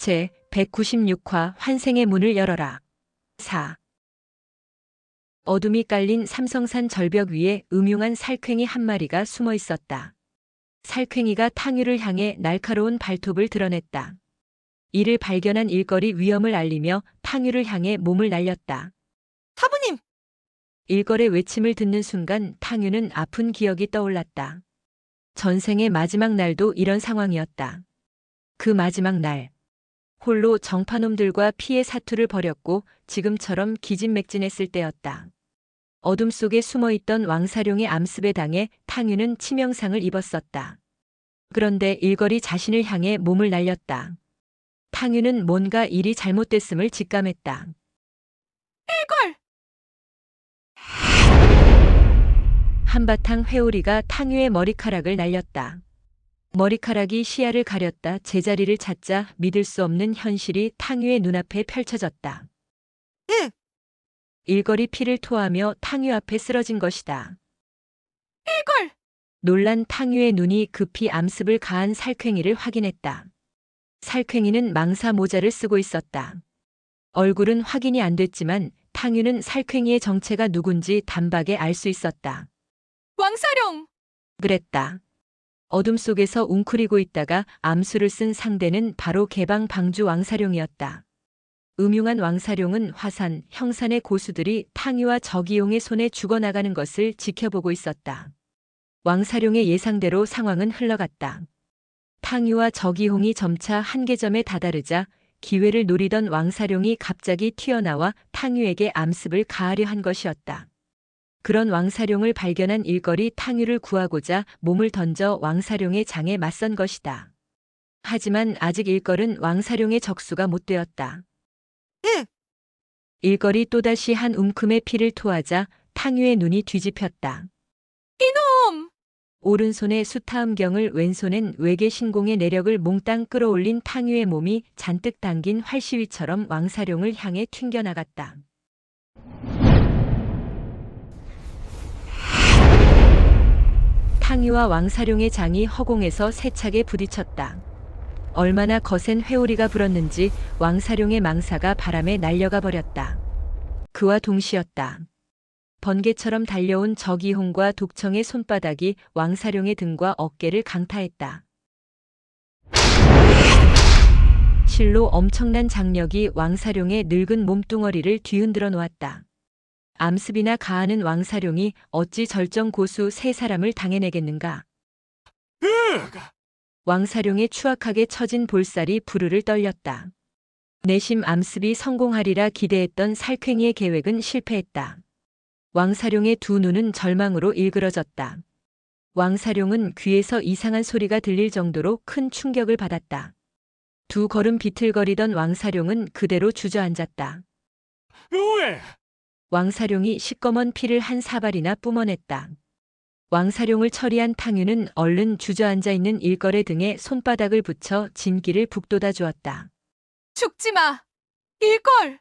제 196화 환생의 문을 열어라. 4. 어둠이 깔린 삼성산 절벽 위에 음흉한 살쾡이 한 마리가 숨어 있었다. 살쾡이가 탕유를 향해 날카로운 발톱을 드러냈다. 이를 발견한 일걸이 위험을 알리며 탕유를 향해 몸을 날렸다. 사부님! 일걸의 외침을 듣는 순간 탕유는 아픈 기억이 떠올랐다. 전생의 마지막 날도 이런 상황이었다. 그 마지막 날, 홀로 정파놈들과 피해 사투를 벌였고 지금처럼 기진맥진했을 때였다. 어둠 속에 숨어있던 왕사룡의 암습에 당해 탕유는 치명상을 입었었다. 그런데 일걸이 자신을 향해 몸을 날렸다. 탕유는 뭔가 일이 잘못됐음을 직감했다. 일걸! 한바탕 회오리가 탕유의 머리카락을 날렸다. 머리카락이 시야를 가렸다. 제자리를 찾자 믿을 수 없는 현실이 탕유의 눈앞에 펼쳐졌다. 으! 일걸이 피를 토하며 탕유 앞에 쓰러진 것이다. 일걸! 놀란 탕유의 눈이 급히 암습을 가한 살쾡이를 확인했다. 살쾡이는 망사 모자를 쓰고 있었다. 얼굴은 확인이 안 됐지만 탕유는 살쾡이의 정체가 누군지 단박에 알 수 있었다. 왕사룡! 그랬다. 어둠 속에서 웅크리고 있다가 암수를 쓴 상대는 바로 개방 방주 왕사룡이었다. 음흉한 왕사룡은 화산, 형산의 고수들이 탕유와 저기용의 손에 죽어나가는 것을 지켜보고 있었다. 왕사룡의 예상대로 상황은 흘러갔다. 탕유와 저기홍이 점차 한계점에 다다르자 기회를 노리던 왕사룡이 갑자기 튀어나와 탕유에게 암습을 가하려 한 것이었다. 그런 왕사룡을 발견한 일걸이 탕유를 구하고자 몸을 던져 왕사룡의 장에 맞선 것이다. 하지만 아직 일걸은 왕사룡의 적수가 못 되었다. 으! 일걸이 또다시 한 움큼의 피를 토하자 탕유의 눈이 뒤집혔다. 이놈! 오른손에 수타음경을 왼손엔 외계 신공의 내력을 몽땅 끌어올린 탕유의 몸이 잔뜩 당긴 활시위처럼 왕사룡을 향해 튕겨나갔다. 탕유와 왕사룡의 장이 허공에서 세차게 부딪혔다. 얼마나 거센 회오리가 불었는지 왕사룡의 망사가 바람에 날려가 버렸다. 그와 동시였다. 번개처럼 달려온 저기홍과 독청의 손바닥이 왕사룡의 등과 어깨를 강타했다. 실로 엄청난 장력이 왕사룡의 늙은 몸뚱어리를 뒤흔들어 놓았다. 암습이나 가하는 왕사룡이 어찌 절정 고수 세 사람을 당해내겠는가. 왕사룡의 추악하게 처진 볼살이 부르르 떨렸다. 내심 암습이 성공하리라 기대했던 살쾡이의 계획은 실패했다. 왕사룡의 두 눈은 절망으로 일그러졌다. 왕사룡은 귀에서 이상한 소리가 들릴 정도로 큰 충격을 받았다. 두 걸음 비틀거리던 왕사룡은 그대로 주저앉았다. 왜? 왕사룡이 시꺼먼 피를 한 사발이나 뿜어냈다. 왕사룡을 처리한 탕유는 얼른 주저앉아 있는 일걸의 등에 손바닥을 붙여 진기를 북돋아 주었다. 죽지 마! 일걸!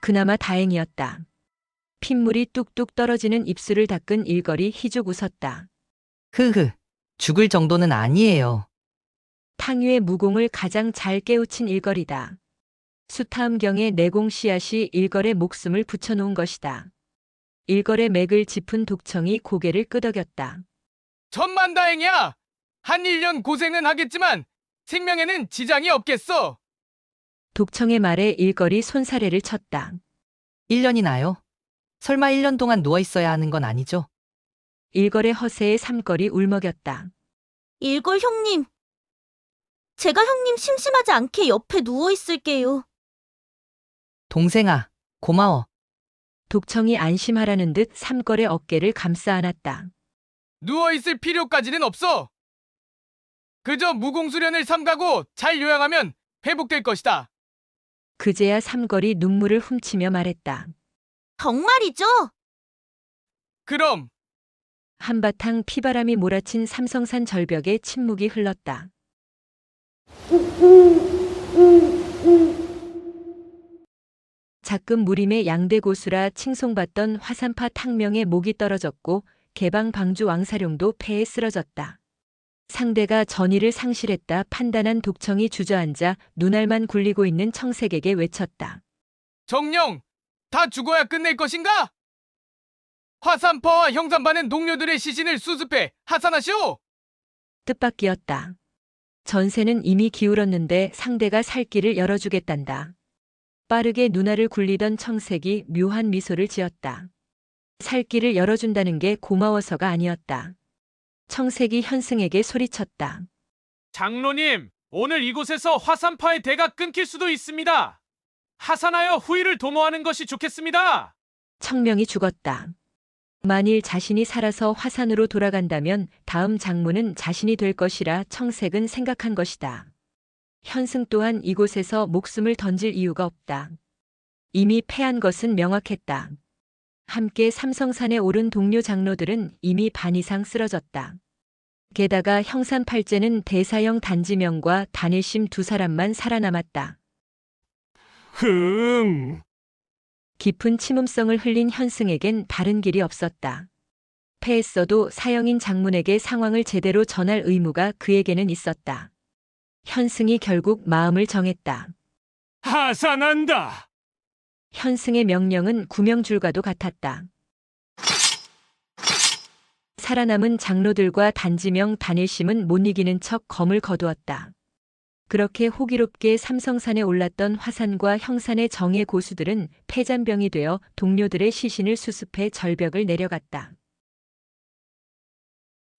그나마 다행이었다. 핏물이 뚝뚝 떨어지는 입술을 닦은 일걸이 희죽 웃었다. 흐흐, 죽을 정도는 아니에요. 탕유의 무공을 가장 잘 깨우친 일걸이다. 수타음경의 내공 씨앗이 일걸의 목숨을 붙여놓은 것이다. 일걸의 맥을 짚은 독청이 고개를 끄덕였다. 천만다행이야! 한 1년 고생은 하겠지만 생명에는 지장이 없겠어! 독청의 말에 일걸이 손사래를 쳤다. 1년이나요? 설마 1년 동안 누워있어야 하는 건 아니죠? 일걸의 허세에 삼걸이 울먹였다. 일걸 형님. 제가 형님 심심하지 않게 옆에 누워 있을게요. 동생아, 고마워. 독청이 안심하라는 듯 삼걸의 어깨를 감싸 안았다. 누워있을 필요까지는 없어! 그저 무공수련을 삼가고 잘 요양하면 회복될 것이다. 그제야 삼걸이 눈물을 훔치며 말했다. 정말이죠? 그럼 한바탕 피바람이 몰아친 삼성산 절벽에 침묵이 흘렀다. 작금 무림의 양대 고수라 칭송받던 화산파 탕명의 목이 떨어졌고 개방 방주 왕사룡도 폐에 쓰러졌다. 상대가 전의를 상실했다 판단한 독청이 주저앉아 눈알만 굴리고 있는 청색에게 외쳤다. 정령, 다 죽어야 끝낼 것인가? 화산파와 형산파는 동료들의 시신을 수습해 하산하시오! 뜻밖이었다. 전세는 이미 기울었는데 상대가 살 길을 열어주겠단다. 빠르게 눈알을 굴리던 청색이 묘한 미소를 지었다. 살 길을 열어준다는 게 고마워서가 아니었다. 청색이 현승에게 소리쳤다. 장로님, 오늘 이곳에서 화산파의 대가 끊길 수도 있습니다. 하산하여 후일을 도모하는 것이 좋겠습니다. 청명이 죽었다. 만일 자신이 살아서 화산으로 돌아간다면 다음 장모는 자신이 될 것이라 청색은 생각한 것이다. 현승 또한 이곳에서 목숨을 던질 이유가 없다. 이미 패한 것은 명확했다. 함께 삼성산에 오른 동료 장로들은 이미 반 이상 쓰러졌다. 게다가 형산팔제는 대사형 단지명과 단일심 두 사람만 살아남았다. 깊은 침음성을 흘린 현승에겐 다른 길이 없었다. 패했어도 사형인 장문에게 상황을 제대로 전할 의무가 그에게는 있었다. 현승이 결국 마음을 정했다. 하산한다. 현승의 명령은 구명줄과도 같았다. 살아남은 장로들과 단지명 단일심은 못 이기는 척 검을 거두었다. 그렇게 호기롭게 삼성산에 올랐던 화산과 형산의 정예 고수들은 폐잔병이 되어 동료들의 시신을 수습해 절벽을 내려갔다.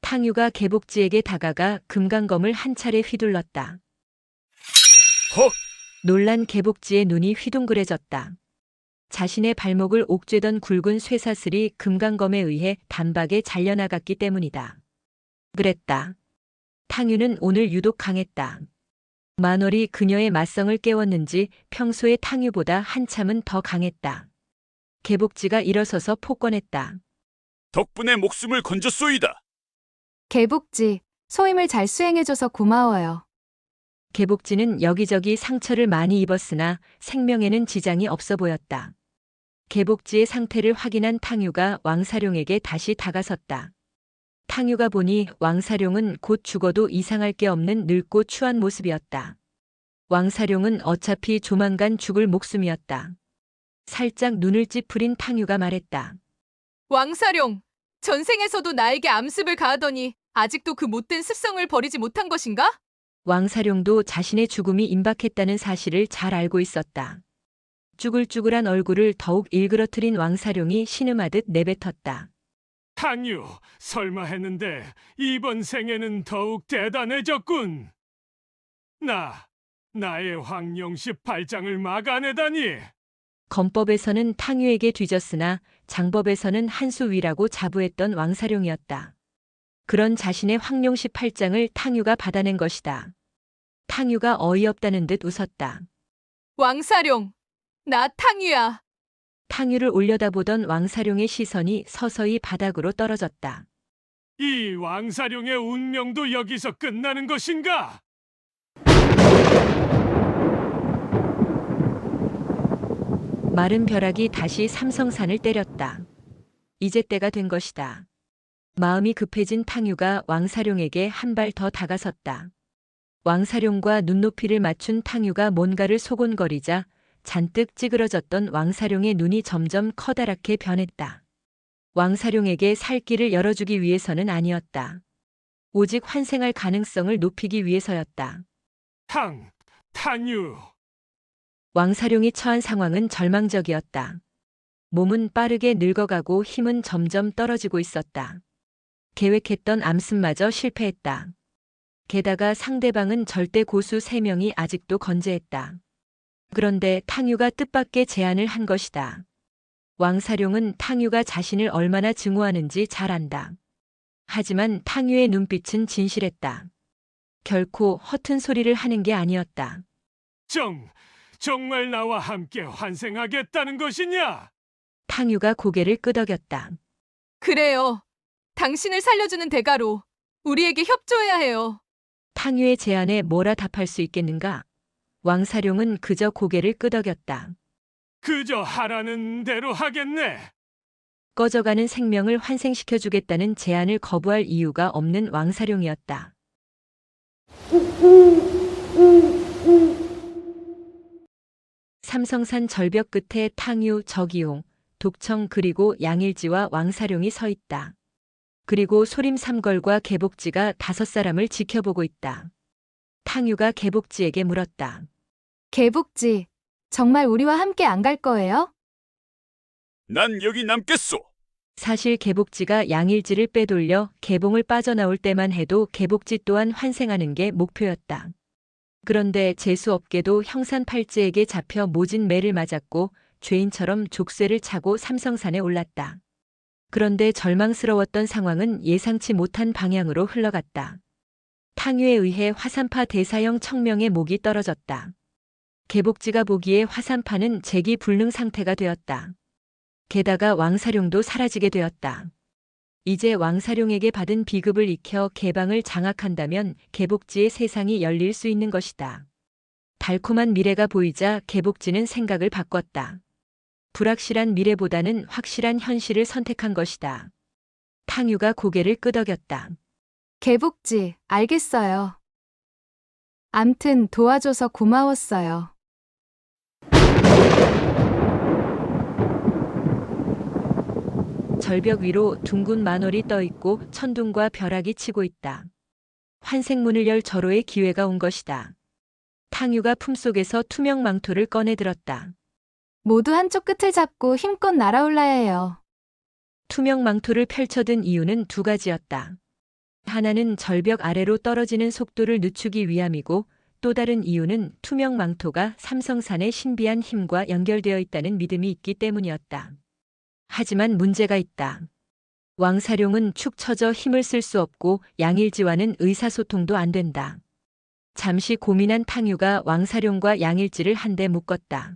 탕유가 개복지에게 다가가 금강검을 한 차례 휘둘렀다. 헉! 놀란 개복지의 눈이 휘둥그레졌다. 자신의 발목을 옥죄던 굵은 쇠사슬이 금강검에 의해 단박에 잘려나갔기 때문이다. 그랬다. 탕유는 오늘 유독 강했다. 만월이 그녀의 맞성을 깨웠는지 평소의 탕유보다 한참은 더 강했다. 개복지가 일어서서 폭권했다. 덕분에 목숨을 건졌소이다. 개복지, 소임을 잘 수행해줘서 고마워요. 개복지는 여기저기 상처를 많이 입었으나 생명에는 지장이 없어 보였다. 개복지의 상태를 확인한 탕유가 왕사룡에게 다시 다가섰다. 탕유가 보니 왕사룡은 곧 죽어도 이상할 게 없는 늙고 추한 모습이었다. 왕사룡은 어차피 조만간 죽을 목숨이었다. 살짝 눈을 찌푸린 탕유가 말했다. 왕사룡, 전생에서도 나에게 암습을 가하더니 아직도 그 못된 습성을 버리지 못한 것인가? 왕사룡도 자신의 죽음이 임박했다는 사실을 잘 알고 있었다. 쭈글쭈글한 얼굴을 더욱 일그러뜨린 왕사룡이 신음하듯 내뱉었다. 탕유, 설마 했는데 이번 생에는 더욱 대단해졌군. 나의 황룡십 발장을 막아내다니. 검법에서는 탕유에게 뒤졌으나 장법에서는 한 수 위라고 자부했던 왕사룡이었다. 그런 자신의 황룡십 팔장을 탕유가 받아낸 것이다. 탕유가 어이없다는 듯 웃었다. 왕사룡, 나 탕유야. 탕유를 올려다보던 왕사룡의 시선이 서서히 바닥으로 떨어졌다. 이 왕사룡의 운명도 여기서 끝나는 것인가? 마른 벼락이 다시 삼성산을 때렸다. 이제 때가 된 것이다. 마음이 급해진 탕유가 왕사룡에게 한 발 더 다가섰다. 왕사룡과 눈높이를 맞춘 탕유가 뭔가를 소곤거리자 잔뜩 찌그러졌던 왕사룡의 눈이 점점 커다랗게 변했다. 왕사룡에게 살 길을 열어주기 위해서는 아니었다. 오직 환생할 가능성을 높이기 위해서였다. 탕유. 왕사룡이 처한 상황은 절망적이었다. 몸은 빠르게 늙어가고 힘은 점점 떨어지고 있었다. 계획했던 암습마저 실패했다. 게다가 상대방은 절대 고수 3명이 아직도 건재했다. 그런데 탕유가 뜻밖의 제안을 한 것이다. 왕사룡은 탕유가 자신을 얼마나 증오하는지 잘 안다. 하지만 탕유의 눈빛은 진실했다. 결코 허튼 소리를 하는 게 아니었다. 정말 나와 함께 환생하겠다는 것이냐? 탕유가 고개를 끄덕였다. 그래요. 당신을 살려주는 대가로 우리에게 협조해야 해요. 탕유의 제안에 뭐라 답할 수 있겠는가? 왕사룡은 그저 고개를 끄덕였다. 그저 하라는 대로 하겠네. 꺼져가는 생명을 환생시켜주겠다는 제안을 거부할 이유가 없는 왕사룡이었다. 삼성산 절벽 끝에 탕유, 저기용, 독청 그리고 양일지와 왕사룡이 서 있다. 그리고 소림 삼걸과 개복지가 5사람을 지켜보고 있다. 탕유가 개복지에게 물었다. 개복지, 정말 우리와 함께 안 갈 거예요? 난 여기 남겠소. 사실 개복지가 양일지를 빼돌려 개봉을 빠져나올 때만 해도 개복지 또한 환생하는 게 목표였다. 그런데 재수없게도 형산팔찌에게 잡혀 모진 매를 맞았고 죄인처럼 족쇄를 차고 삼성산에 올랐다. 그런데 절망스러웠던 상황은 예상치 못한 방향으로 흘러갔다. 탕유에 의해 화산파 대사형 청명의 목이 떨어졌다. 개복지가 보기에 화산파는 재기 불능 상태가 되었다. 게다가 왕사룡도 사라지게 되었다. 이제 왕사룡에게 받은 비급을 익혀 개방을 장악한다면 개복지의 세상이 열릴 수 있는 것이다. 달콤한 미래가 보이자 개복지는 생각을 바꿨다. 불확실한 미래보다는 확실한 현실을 선택한 것이다. 탕유가 고개를 끄덕였다. 개복지, 알겠어요. 암튼 도와줘서 고마웠어요. 절벽 위로 둥근 만월이 떠 있고 천둥과 벼락이 치고 있다. 환생문을 열 절호의 기회가 온 것이다. 탕유가 품속에서 투명 망토를 꺼내 들었다. 모두 한쪽 끝을 잡고 힘껏 날아올라야 해요. 투명 망토를 펼쳐든 이유는 2가지였다. 하나는 절벽 아래로 떨어지는 속도를 늦추기 위함이고 또 다른 이유는 투명 망토가 삼성산의 신비한 힘과 연결되어 있다는 믿음이 있기 때문이었다. 하지만 문제가 있다. 왕사룡은 축 처져 힘을 쓸 수 없고 양일지와는 의사소통도 안 된다. 잠시 고민한 탕유가 왕사룡과 양일지를 한데 묶었다.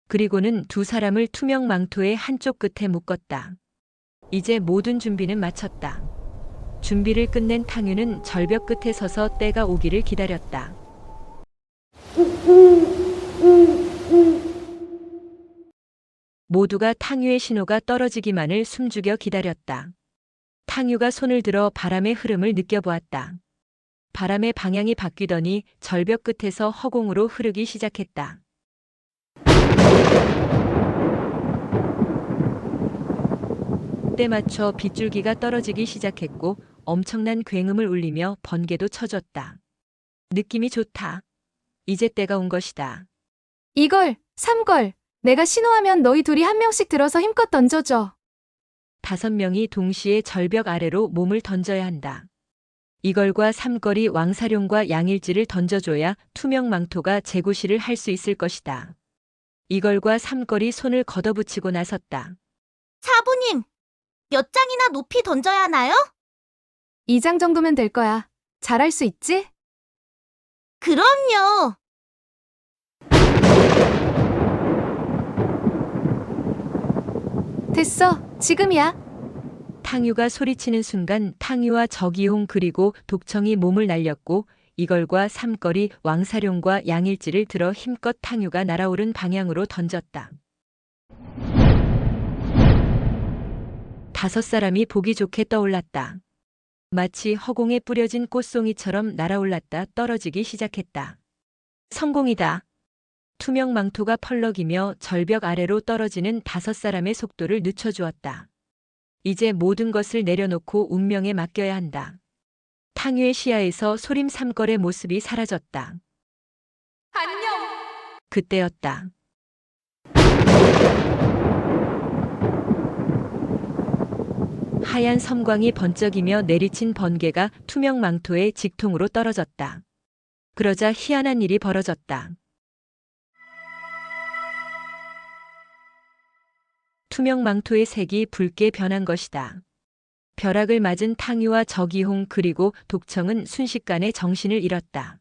그리고는 2사람을 투명 망토의 한쪽 끝에 묶었다. 이제 모든 준비는 마쳤다. 준비를 끝낸 탕유는 절벽 끝에 서서 때가 오기를 기다렸다. 모두가 탕유의 신호가 떨어지기만을 숨죽여 기다렸다. 탕유가 손을 들어 바람의 흐름을 느껴보았다. 바람의 방향이 바뀌더니 절벽 끝에서 허공으로 흐르기 시작했다. 때 맞춰 빗줄기가 떨어지기 시작했고 엄청난 굉음을 울리며 번개도 쳐졌다. 느낌이 좋다. 이제 때가 온 것이다. 이걸, 삼걸, 내가 신호하면 너희 둘이 한 명씩 들어서 힘껏 던져줘. 5명이 동시에 절벽 아래로 몸을 던져야 한다. 이걸과 삼걸이 왕사룡과 양일지를 던져줘야 투명 망토가 재구시를 할 수 있을 것이다. 이걸과 삼걸이 손을 걷어붙이고 나섰다. 사부님, 몇 장이나 높이 던져야 하나요? 2장 정도면 될 거야. 잘할 수 있지? 그럼요. 됐어. 지금이야. 탕유가 소리치는 순간 탕유와 저기홍 그리고 독청이 몸을 날렸고 이걸과 삼걸이 왕사룡과 양일지를 들어 힘껏 탕유가 날아오른 방향으로 던졌다. 5사람이 보기 좋게 떠올랐다. 마치 허공에 뿌려진 꽃송이처럼 날아올랐다 떨어지기 시작했다. 성공이다. 투명 망토가 펄럭이며 절벽 아래로 떨어지는 5사람의 속도를 늦춰주었다. 이제 모든 것을 내려놓고 운명에 맡겨야 한다. 탕유의 시야에서 소림 삼걸의 모습이 사라졌다. 안녕. 그때였다. 하얀 섬광이 번쩍이며 내리친 번개가 투명 망토의 직통으로 떨어졌다. 그러자 희한한 일이 벌어졌다. 투명 망토의 색이 붉게 변한 것이다. 벼락을 맞은 탕유와 저기홍 그리고 독청은 순식간에 정신을 잃었다.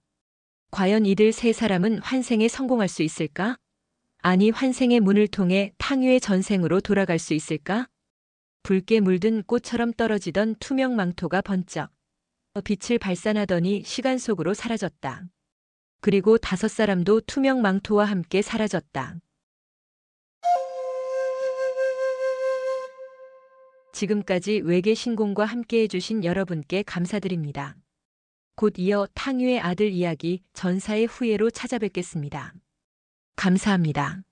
과연 이들 3사람은 환생에 성공할 수 있을까? 아니 환생의 문을 통해 탕유의 전생으로 돌아갈 수 있을까? 붉게 물든 꽃처럼 떨어지던 투명 망토가 번쩍 빛을 발산하더니 시간 속으로 사라졌다. 그리고 5사람도 투명 망토와 함께 사라졌다. 지금까지 외계 신공과 함께 해주신 여러분께 감사드립니다. 곧 이어 탕유의 아들 이야기 전사의 후예로 찾아뵙겠습니다. 감사합니다.